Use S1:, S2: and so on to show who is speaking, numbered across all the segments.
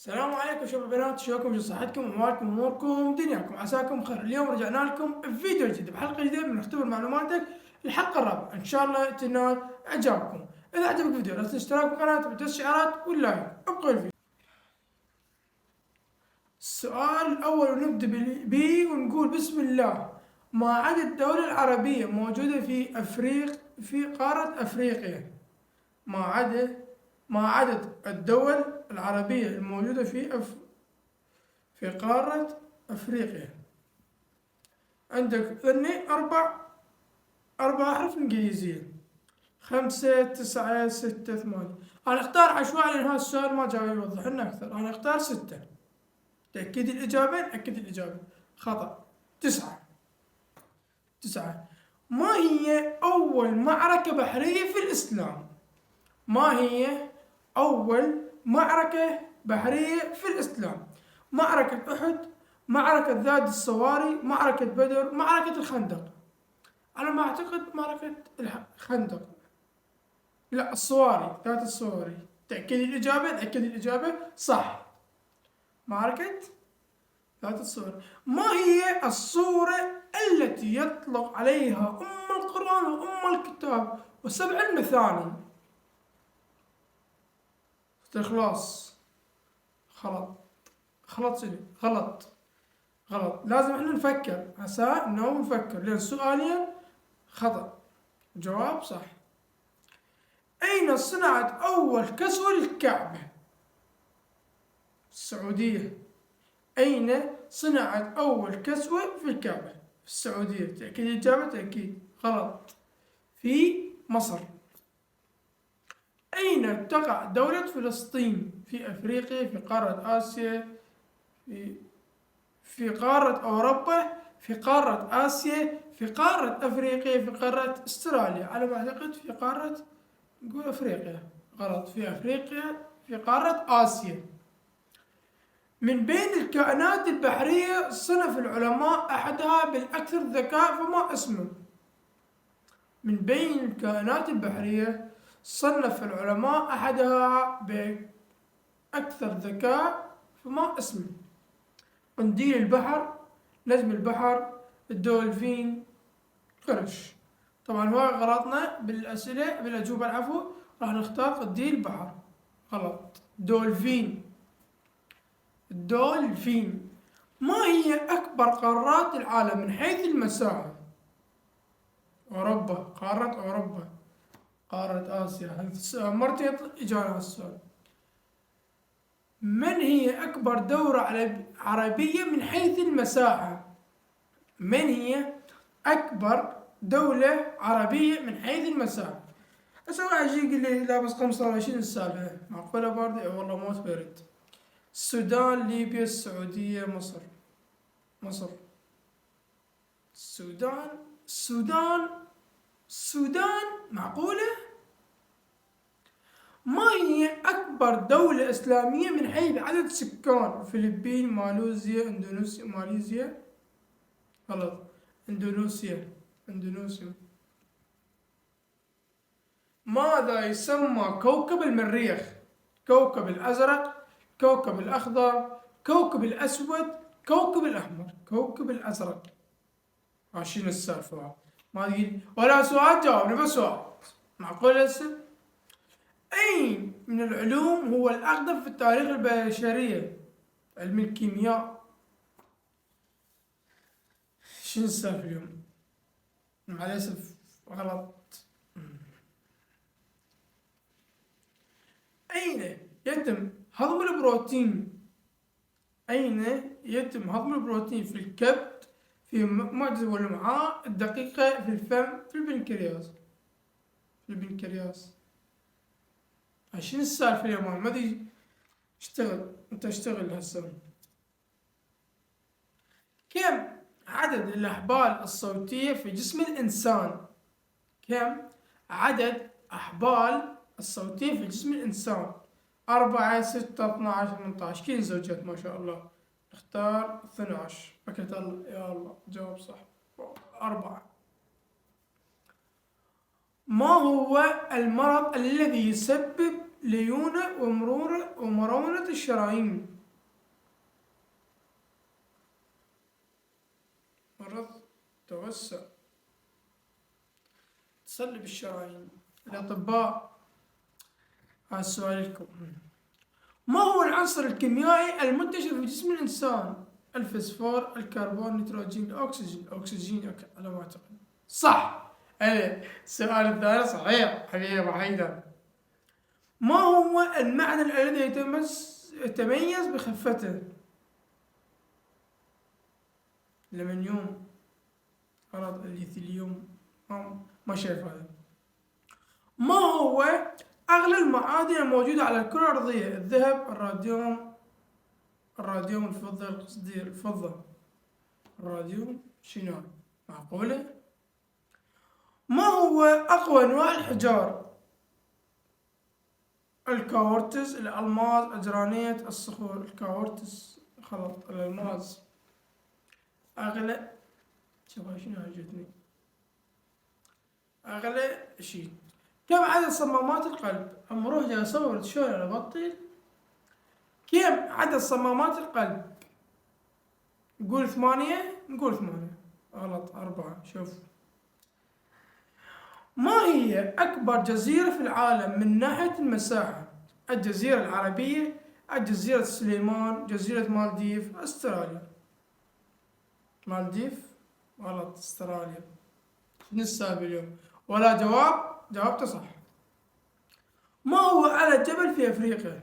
S1: السلام عليكم شباب بنات، شلونكم؟ شو صحتكم واموالكم واموركم دنياكم؟ عساكم بخير. اليوم رجعنا لكم بفيديو جديد بحلقه جديده من اختبر معلوماتك الحلقه الرابعه، ان شاء الله تنال اعجابكم. اذا عجبك الفيديو لا تنسى الاشتراك بالقناه وتفعيل الشعارات واللايك. ابقوا الفيديو. السؤال الاول ونبدا به ونقول بسم الله. ما عدد الدول العربيه موجوده في قاره افريقيا؟ ما عدد الدول العربية الموجودة في قارة أفريقيا؟ عندك ذني أربع أحرف إنجليزية: 5 9 6 8. أنا أختار عشوائي لأن هذا السؤال ما جاي يوضح لنا أكثر. أنا أختار 6. تأكيد الإجابة؟ أكد الإجابة. خطأ. 9. ما هي أول معركة بحرية في الإسلام؟ ما هي أول معركة بحرية في الإسلام؟ معركة أحد، معركة ذات الصواري، معركة بدر، معركة الخندق. أنا ما أعتقد معركة الخندق، لا الصواري، ذات الصواري. تأكيد الإجابة؟ تأكد الإجابة. صح، معركة ذات الصواري. ما هي الصورة التي يطلق عليها أم القرآن وأم الكتاب وسبع المثاني؟ الإخلاص. غلط. غلط. لازم احنا نفكر، عسى انه نفكر لان سؤالين خطأ. جواب صح. اين صنعت اول كسوة للكعبة؟ السعودية. اين صنعت اول كسوة في الكعبة؟ في السعودية. تأكيد الإجابة؟ تأكيد. غلط. في مصر. أين تقع دولة فلسطين؟ في أفريقيا، في قارة آسيا، في قارة أوروبا، في قارة آسيا، في قارة أفريقيا، في قارة أستراليا؟ على ما أعتقد في قارة، نقول أفريقيا. غلط. في أفريقيا، في قارة آسيا. من بين الكائنات البحرية صنف العلماء أحدها بالأكثر ذكاء، فما اسمه؟ من بين الكائنات البحرية صنف العلماء أحدها بأكثر ذكاء، فما اسمه؟ قنديل البحر، نجم البحر، الدولفين، قرش. طبعا هو غلطنا بالأسئلة بالأجوبة، العفو. راح نختار قنديل البحر. غلط. الدولفين. ما هي أكبر قارات العالم من حيث المساحة؟ أوروبا، قارة أوروبا، قارة آسيا. مرتين إجابة على السؤال. من هي أكبر دولة عربية من حيث المساحة؟ من هي أكبر دولة عربية من حيث المساحة؟ هسه واحد يجي يقول لي لابس قمصة وشنو السالفة؟ معقولة باردة؟ والله موت برد. السودان، ليبيا، السعودية، مصر. السودان معقولة؟ ما هي أكبر دولة إسلامية من حيث عدد السكان؟ الفلبين، ماليزيا، إندونيسيا، ماليزيا. غلط. إندونيسيا. ماذا يسمى كوكب المريخ؟ كوكب الأزرق، كوكب الأخضر، كوكب الأسود، كوكب الأحمر. كوكب الأزرق. عشرين السالفة ما تقول ولا سؤال جاوبني بس سؤال. معقول هسه؟ أي من العلوم هو الأقدم في التاريخ البشرية؟ علم الكيمياء. شنو السالفة اليوم؟ مع الأسف غلط. أين يتم هضم البروتين؟ في الكبد، في معدة والأمعاء، الدقيقة، في الفم، في البنكرياس. عشان السالفة يا مان؟ ما ادري. اشتغل هسه. كم عدد الأحبال الصوتية في جسم الإنسان؟ كم عدد أحبال الصوتية في جسم الإنسان؟ 4 6 12 18. كين زوجات ما شاء الله. اختار 12. بكت الله يا الله. جواب صح. 4. ما هو المرض الذي يسبب ليونة ومرونة الشرايين؟ توسع، تصلب الشرايين. الأطباء، هذا السؤال لكم. ما هو العنصر الكيميائي المنتشر في جسم الإنسان؟ الفسفور، الكربون، النيتروجين، الأكسجين. الأكسجين على ما أعتقد. صح. أي السؤال الثاني صحيح حبيبي أبو حيدر. ما هو المعدن الذي يتميز بخفته؟ الألمنيوم، غلط. الليثيوم، ما شايف هذا. ما هو أغلى المعادن الموجودة على الكرة الأرضية؟ الذهب، الراديوم، الفضة، القصدير. الفضة، الراديوم. شنو؟ معقولة؟ ما هو أقوى أنواع الحجار؟ الكاورتز، الألماس، الجرانيت، الصخور. الكاورتز غلط. الألماس أغلى. شوف شنو عجبتني، أغلى شيء. كم عدد صمامات القلب؟ أما روح جاي أصور شلون أنا أبطل. كم عدد صمامات القلب؟ نقول 8. نقول 8. غلط، 4. شوف. ما هي أكبر جزيرة في العالم من ناحية المساحة؟ الجزيرة العربية، الجزيرة سليمان، جزيرة مالديف، أستراليا. مالديف غلط، أستراليا. نصها اليوم ولا جواب. جاوبته صح. ما هو أعلى جبل في أفريقيا؟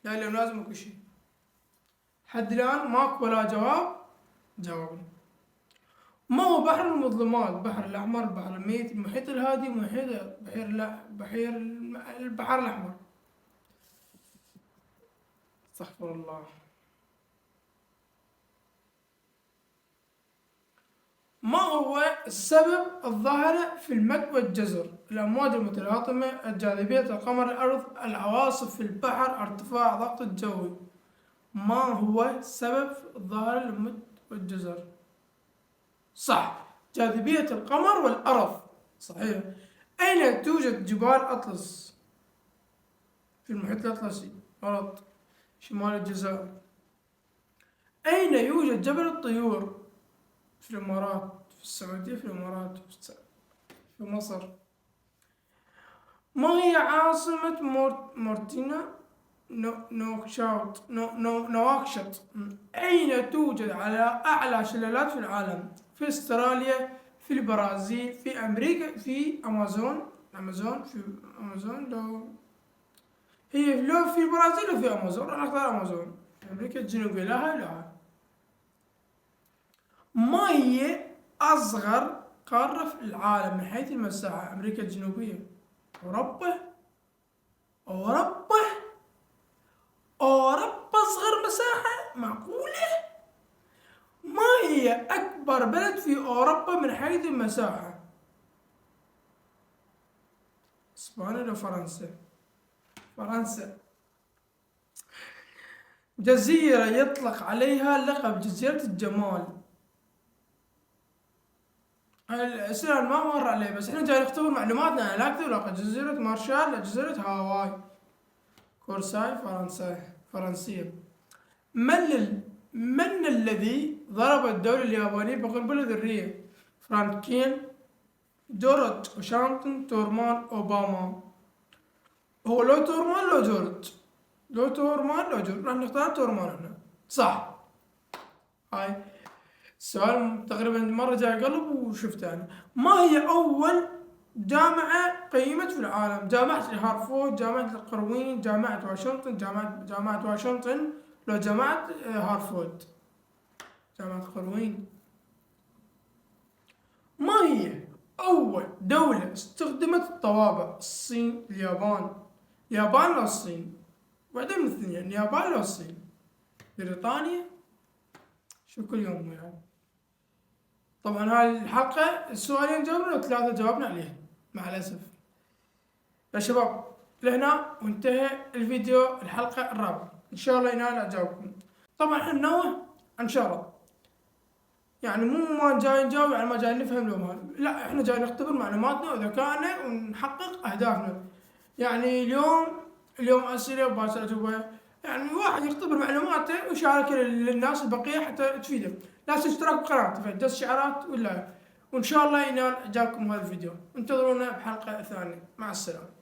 S1: لا اليوم لازم أكو شيء. حد الآن ماكو ولا جواب. جاوبني. ما هو بحر المظلمات؟ البحر الأحمر، البحر الميت، المحيط الهادي، البحر الأحمر. استغفر الله. ما هو السبب الظاهر في المد والجزر؟ الأمواج المتلاطمة، الجاذبية، القمر، الأرض، العواصف في البحر، ارتفاع ضغط الجوي. ما هو السبب الظاهر للمد والجزر؟ صح، جاذبية القمر والأرض. صحيح. أين توجد جبال أطلس؟ في المحيط الأطلسي. غلط، شمال الجزائر. أين يوجد جبل الطيور؟ في الإمارات، في السعودية، في الإمارات، في مصر. ما هي عاصمة مورتينا؟ نواكشوط. أين توجد على أعلى شلالات في العالم؟ في استراليا، في البرازيل، في أمريكا، في أمازون. في أمازون. لو هي لو في البرازيل وفي أمازون، أنا أختار أمازون. أمريكا الجنوبية لا هاي لا هاي. ما هي أصغر قارة في العالم من حيث المساحة؟ أمريكا الجنوبية. أوروبا. أصغر مساحة؟ معقولة؟ ما هي أكبر بلد في أوروبا من حيث المساحة؟ إسبانيا ولا فرنسا؟ فرنسا. جزيرة يطلق عليها لقب جزيرة الجمال. الأسئلة ما مر عليه، بس احنا جاي نختبر معلوماتنا. لا أكثر ولا جزيرة مارشال، جزيرة هاواي. كورساي فرنسية. من الذي ضرب الدولة اليابانية بقنبلة ذرية؟ فرانكلين، جورج واشنطن، تورمان، أوباما. هو لو تورمان لو جورج. راح نختار تورمان هنا. صح. هاي السؤال تقريبا مرة جاي قلب وشفته أنا. ما هي أول جامعة قيمت في العالم؟ جامعة هارفورد، جامعة القرويين، جامعة واشنطن، جامعة واشنطن، لو جامعة هارفورد. جامعة القرويين. ما هي أول دولة استخدمت الطوابع؟ الصين، اليابان. اليابان لو الصين؟ واحدة من الاثنين، اليابان لو الصين. بريطانيا. شو كل يوم يعني. طبعا هاي الحلقة السؤالين جاوبنا وثلاثة جاوبنا عليها مع الأسف. يا شباب لهنا وانتهى الفيديو الحلقة الرابعة. إن شاء الله ينال أجاوبكم. طبعا احنا ننوه إن شاء الله، يعني مو ما جاي نجاوب يعني ما جاي نفهم لو ما، لا احنا جاي نختبر معلوماتنا وذكائنا ونحقق أهدافنا. يعني اليوم أسئلة وباكر أجوبة. يعني واحد يختبر معلوماته ويشارك للناس البقية حتى تفيدهم. لا تنسوا الاشتراك بقناتي دس شعارات ولا، وإن شاء الله ينال إعجابكم هذا الفيديو. انتظرونا بحلقة ثانية. مع السلامة.